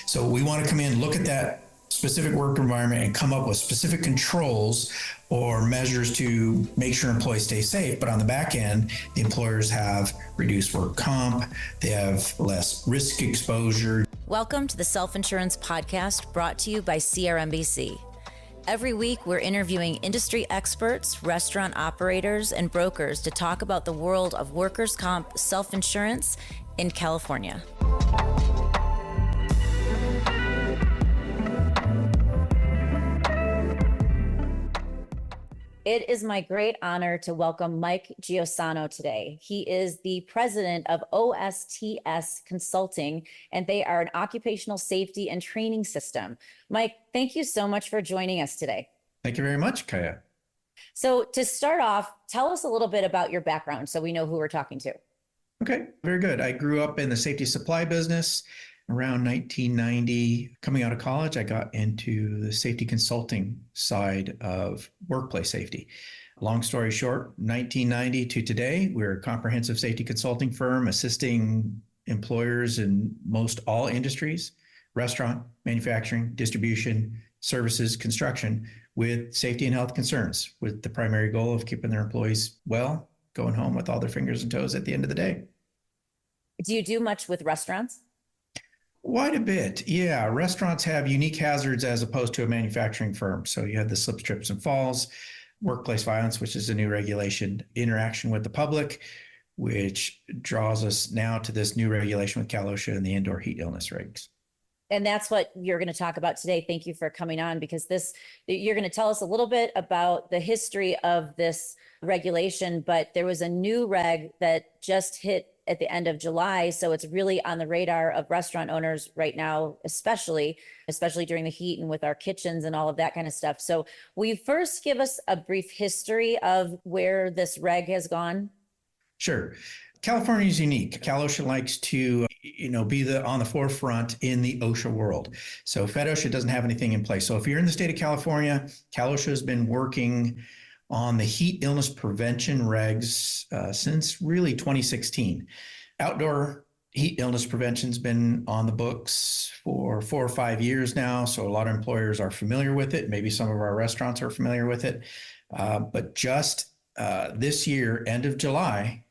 So we want to come in, look at that specific work environment and come up with specific controls or measures to make sure employees stay safe. But on the back end, the employers have reduced work comp, they have less risk exposure. Welcome to the Self-Insurance Podcast, brought to you by CRMBC. Every week, we're interviewing industry experts, restaurant operators, and brokers to talk about the world of workers' comp self-insurance in California. It is my great honor to welcome Mike Geosano today. He is the president of OSTS Consulting, and they are an occupational safety and training system. Mike, thank you so much for joining us today. Thank you very much, Kaya. So to start off, tell us a little bit about your background so we know who we're talking to. Okay, very good. I grew up in the safety supply business. Around 1990, coming out of college, I got into the safety consulting side of workplace safety. Long story short, 1990 to today, we're a comprehensive safety consulting firm assisting employers in most all industries, restaurant, manufacturing, distribution, services, construction, with safety and health concerns, with the primary goal of keeping their employees well, going home with all their fingers and toes at the end of the day. Do you do much with restaurants? Quite a bit. Yeah. Restaurants have unique hazards as opposed to a manufacturing firm. So you have the slips, trips, and falls, workplace violence, which is a new regulation, interaction with the public, which draws us now to this new regulation with CalOSHA and the indoor heat illness regs. And that's what you're going to talk about today. Thank you for coming on, because you're going to tell us a little bit about the history of this regulation, but there was a new reg that just hit at the end of July. So it's really on the radar of restaurant owners right now, especially during the heat and with our kitchens and all of that kind of stuff. So will you first give us a brief history of where this reg has gone? Sure. California is unique. CalOSHA likes to, be on the forefront in the OSHA world. So FedOSHA doesn't have anything in place. So if you're in the state of California, CalOSHA has been working on the heat illness prevention regs since really 2016. Outdoor heat illness prevention's been on the books for 4 or 5 years now. So a lot of employers are familiar with it. Maybe some of our restaurants are familiar with it. But just this year, end of July,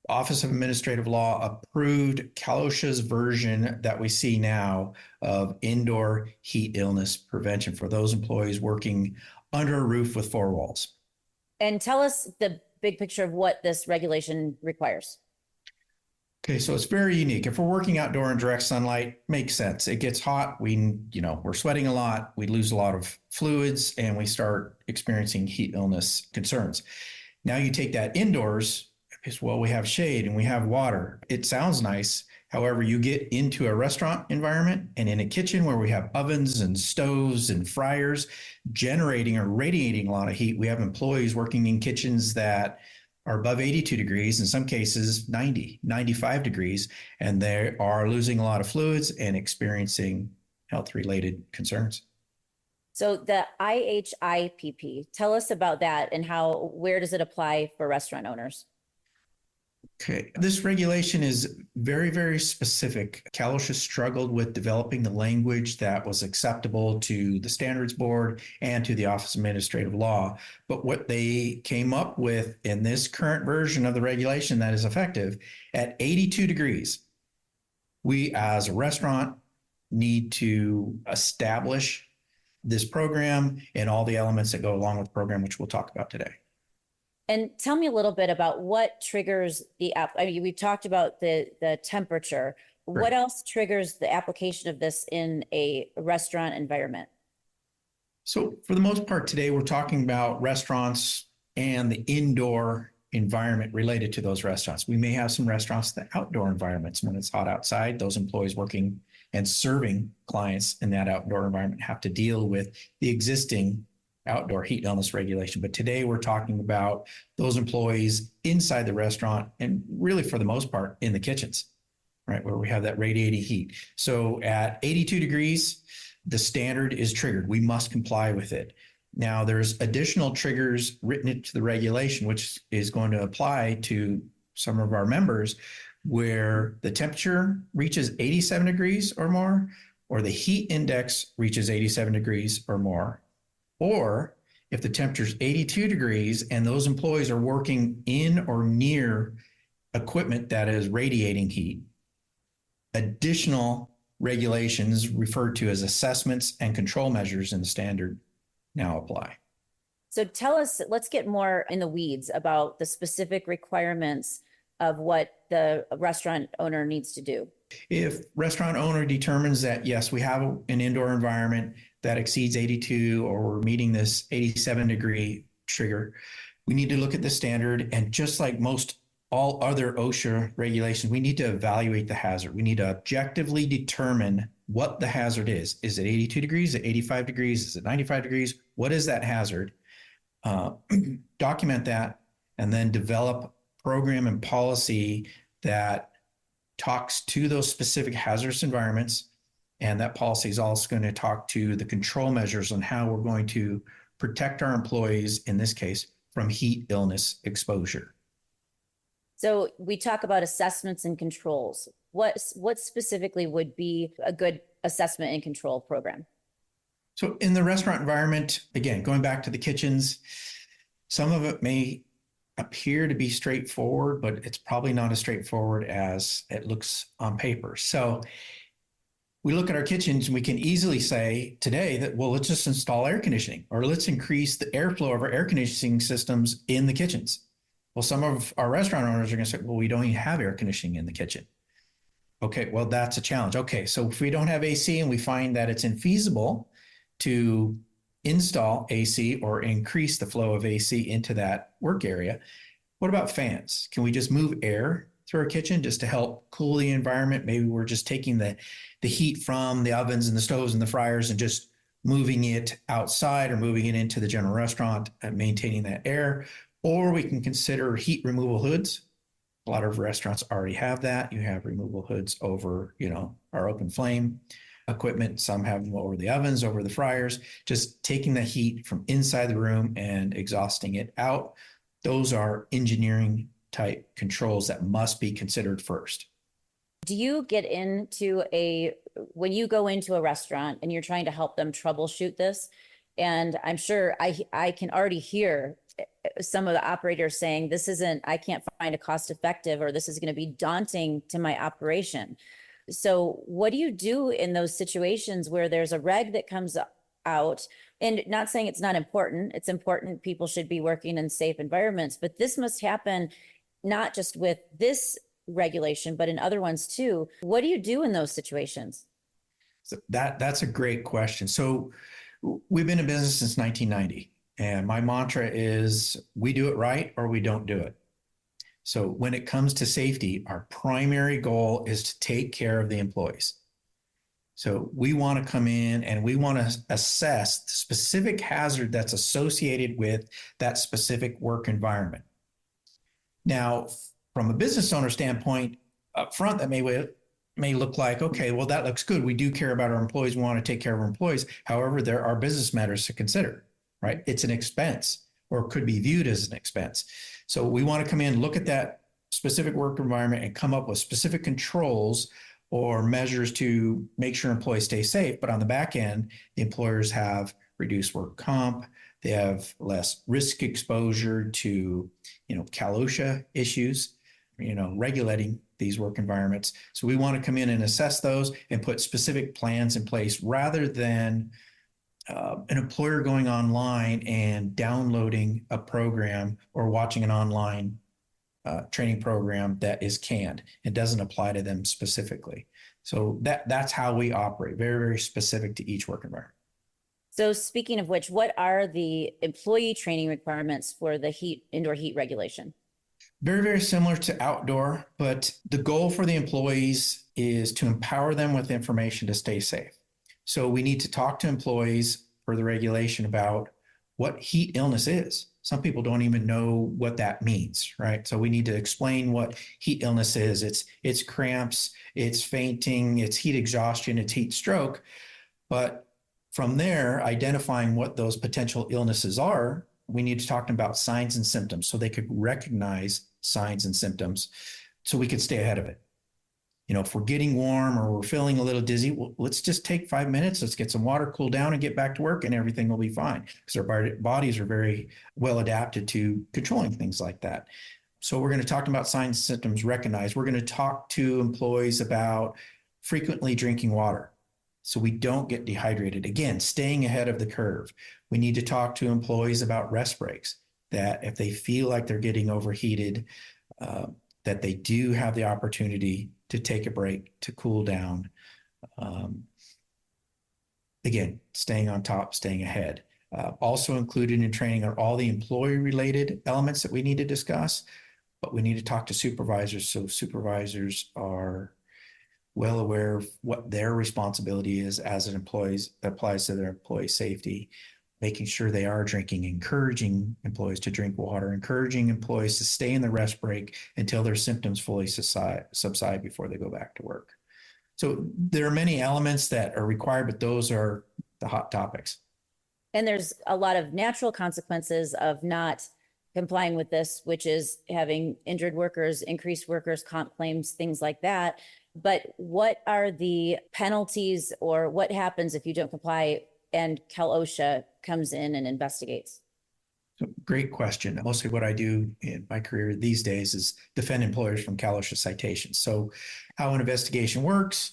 Office of Administrative Law approved CalOSHA's version that we see now of indoor heat illness prevention for those employees working under a roof with 4 walls. And tell us the big picture of what this regulation requires. Okay, so it's very unique. If we're working outdoor in direct sunlight, makes sense. It gets hot, we're sweating a lot, we lose a lot of fluids, and we start experiencing heat illness concerns. Now you take that indoors, because, we have shade and we have water. It sounds nice. However, you get into a restaurant environment and in a kitchen where we have ovens and stoves and fryers generating or radiating a lot of heat. We have employees working in kitchens that are above 82 degrees, in some cases 90, 95 degrees, and they are losing a lot of fluids and experiencing health-related concerns. So the IHIPP, tell us about that and where does it apply for restaurant owners? Okay, this regulation is very, very specific. CalOSHA struggled with developing the language that was acceptable to the Standards Board and to the Office of Administrative Law. But what they came up with in this current version of the regulation that is effective at 82 degrees, we as a restaurant need to establish this program and all the elements that go along with the program, which we'll talk about today. And tell me a little bit about what triggers we've talked about the temperature. Right. What else triggers the application of this in a restaurant environment? So for the most part today, we're talking about restaurants and the indoor environment related to those restaurants. We may have some restaurants, the outdoor environments, when it's hot outside, those employees working and serving clients in that outdoor environment have to deal with the existing outdoor heat illness regulation. But today we're talking about those employees inside the restaurant and really for the most part in the kitchens, right, where we have that radiating heat. So at 82 degrees, the standard is triggered. We must comply with it. Now there's additional triggers written into the regulation, which is going to apply to some of our members where the temperature reaches 87 degrees or more, or the heat index reaches 87 degrees or more, or if the temperature is 82 degrees and those employees are working in or near equipment that is radiating heat, additional regulations referred to as assessments and control measures in the standard now apply. So tell us, let's get more in the weeds about the specific requirements of what the restaurant owner needs to do. If restaurant owner determines that, yes, we have an indoor environment that exceeds 82 or we're meeting this 87 degree trigger, we need to look at the standard. And just like most all other OSHA regulations, we need to evaluate the hazard. We need to objectively determine what the hazard is. Is it 82 degrees? Is it 85 degrees? Is it 95 degrees? What is that hazard? Document that, and then develop program and policy that talks to those specific hazardous environments. And that policy is also going to talk to the control measures on how we're going to protect our employees, in this case, from heat illness exposure. So we talk about assessments and controls. What specifically would be a good assessment and control program? So in the restaurant environment, again, going back to the kitchens, some of it may appear to be straightforward, but it's probably not as straightforward as it looks on paper. So we look at our kitchens and we can easily say today that, well, let's just install air conditioning, or let's increase the airflow of our air conditioning systems in the kitchens. Well, some of our restaurant owners are going to say, well, we don't even have air conditioning in the kitchen. Okay, well, that's a challenge. Okay, so if we don't have AC and we find that it's infeasible to install AC or increase the flow of AC into that work area, what about fans? Can we just move air through our kitchen just to help cool the environment? Maybe we're just taking the heat from the ovens and the stoves and the fryers and just moving it outside or moving it into the general restaurant and maintaining that air. Or we can consider heat removal hoods. A lot of restaurants already have that. You have removable hoods over, our open flame equipment. Some have them over the ovens, over the fryers, just taking the heat from inside the room and exhausting it out. Those are engineering type controls that must be considered first. Do you get into when you go into a restaurant and you're trying to help them troubleshoot this? And I'm sure I can already hear some of the operators saying, I can't find a cost effective, or this is going to be daunting to my operation. So what do you do in those situations where there's a reg that comes out? And not saying it's not important. It's important. People should be working in safe environments, but this must happen not just with this regulation, but in other ones too. What do you do in those situations? So that's a great question. So we've been in business since 1990. And my mantra is we do it right or we don't do it. So when it comes to safety, our primary goal is to take care of the employees. So we want to come in and we want to assess the specific hazard that's associated with that specific work environment. Now, from a business owner standpoint, up front, that may look like, okay, well, that looks good. We do care about our employees. We want to take care of our employees. However, there are business matters to consider, right? It's an expense, or could be viewed as an expense. So we want to come in, look at that specific work environment and come up with specific controls or measures to make sure employees stay safe. But on the back end, the employers have reduced work comp. They have less risk exposure to, CalOSHA issues, regulating these work environments. So we want to come in and assess those and put specific plans in place rather than an employer going online and downloading a program or watching an online training program that is canned. It doesn't apply to them specifically. So that's how we operate, very, very specific to each work environment. So speaking of which, what are the employee training requirements for the indoor heat regulation? Very, very similar to outdoor, but the goal for the employees is to empower them with information to stay safe. So we need to talk to employees for the regulation about what heat illness is. Some people don't even know what that means, right? So we need to explain what heat illness is. It's cramps, it's fainting, it's heat exhaustion, it's heat stroke. But from there, identifying what those potential illnesses are, we need to talk about signs and symptoms so they could recognize signs and symptoms so we could stay ahead of it. If we're getting warm or we're feeling a little dizzy, well, let's just take 5 minutes. Let's get some water, cool down, and get back to work, and everything will be fine because our bodies are very well adapted to controlling things like that. So we're going to talk about signs and symptoms recognized. We're going to talk to employees about frequently drinking water so we don't get dehydrated. Again, staying ahead of the curve. We need to talk to employees about rest breaks, that if they feel like they're getting overheated, that they do have the opportunity to take a break, to cool down. Again, staying on top, staying ahead. Also included in training are all the employee-related elements that we need to discuss, but we need to talk to supervisors so supervisors are well aware of what their responsibility is as an employee applies to their employee safety, making sure they are drinking, encouraging employees to drink water, encouraging employees to stay in the rest break until their symptoms fully subside before they go back to work. So there are many elements that are required, but those are the hot topics. And there's a lot of natural consequences of not complying with this, which is having injured workers, increased workers' comp claims, things like that. But what are the penalties, or what happens if you don't comply and CalOSHA comes in and investigates? So great question. Mostly what I do in my career these days is defend employers from CalOSHA citations. So how an investigation works: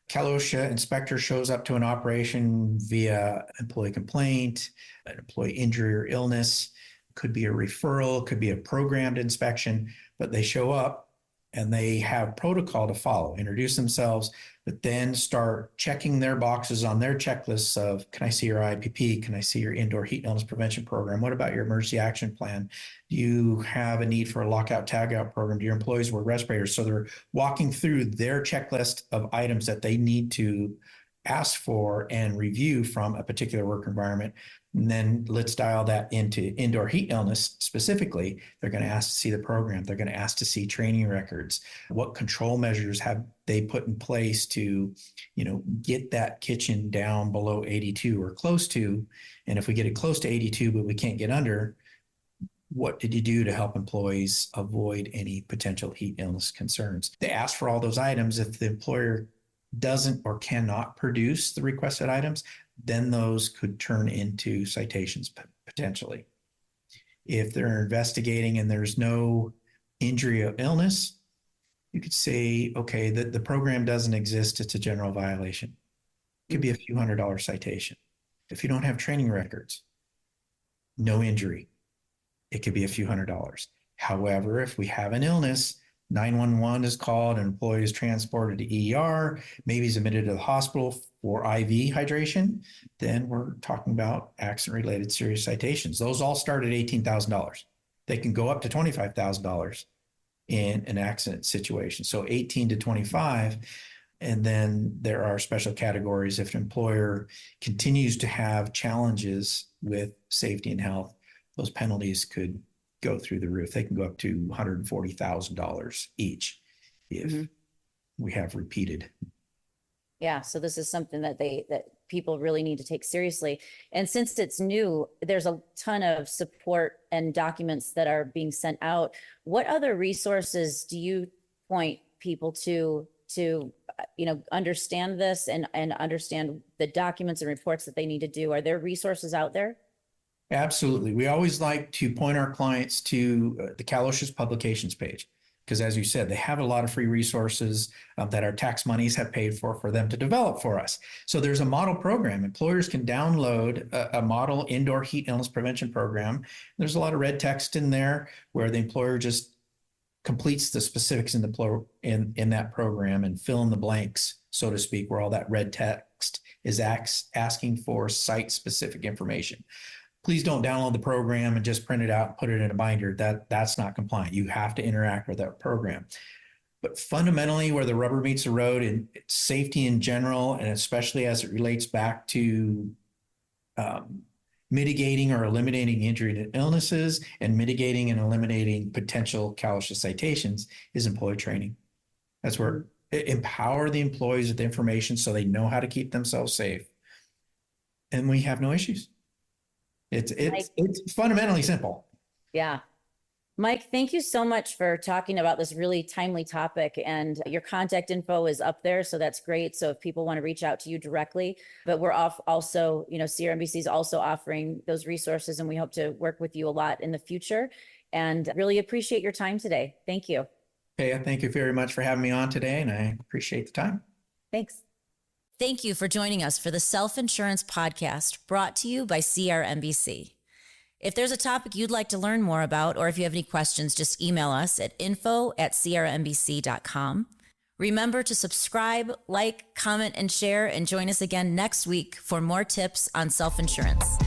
CalOSHA inspector shows up to an operation via employee complaint, an employee injury or illness. Could be a referral, could be a programmed inspection, but they show up and they have protocol to follow, introduce themselves, but then start checking their boxes on their checklists of, can I see your IPP? Can I see your indoor heat illness prevention program? What about your emergency action plan? Do you have a need for a lockout tagout program? Do your employees wear respirators? So they're walking through their checklist of items that they need to ask for and review from a particular work environment. And then let's dial that into indoor heat illness specifically. They're going to ask to see the program. They're going to ask to see training records. What control measures have they put in place to, get that kitchen down below 82 or close to? And if we get it close to 82, but we can't get under, what did you do to help employees avoid any potential heat illness concerns? They ask for all those items. If the employer doesn't or cannot produce the requested items, then those could turn into citations potentially. If they're investigating and there's no injury or illness, you could say, okay, the program doesn't exist. It's a general violation. It could be a few $100 citation. If you don't have training records, no injury, it could be a few $100. However, if we have an illness, 911 is called, an employee is transported to ER, maybe he's admitted to the hospital for IV hydration, then we're talking about accident-related serious citations. Those all start at $18,000. They can go up to $25,000 in an accident situation. So 18 to 25. And then there are special categories. If an employer continues to have challenges with safety and health, those penalties could go through the roof. They can go up to $140,000 each if we have repeated. Yeah, so this is something that people really need to take seriously. And since it's new, there's a ton of support and documents that are being sent out. What other resources do you point people to understand this and understand the documents and reports that they need to do? Are there resources out there? Absolutely. We always like to point our clients to the CalOSHA's publications page, because as you said, they have a lot of free resources that our tax monies have paid for them to develop for us. So there's a model program. Employers can download a model indoor heat illness prevention program. There's a lot of red text in there where the employer just completes the specifics in that program and fill in the blanks, so to speak, where all that red text is asking for site-specific information. Please don't download the program and just print it out and put it in a binder. That's not compliant. You have to interact with that program. But fundamentally, where the rubber meets the road in safety in general, and especially as it relates back to mitigating or eliminating injury and illnesses and mitigating and eliminating potential CalOSHA citations, is employee training. That's where empower the employees with information so they know how to keep themselves safe. And we have no issues. It's fundamentally simple. Yeah. Mike, thank you so much for talking about this really timely topic, and your contact info is up there. So that's great. So if people want to reach out to you directly, but we're off also, CRMBC is also offering those resources, and we hope to work with you a lot in the future, and really appreciate your time today. Thank you. Okay, thank you very much for having me on today, and I appreciate the time. Thanks. Thank you for joining us for the Self-Insurance Podcast, brought to you by CRMBC. If there's a topic you'd like to learn more about, or if you have any questions, just email us at info@crmbc.com. Remember to subscribe, like, comment, and share, and join us again next week for more tips on self-insurance.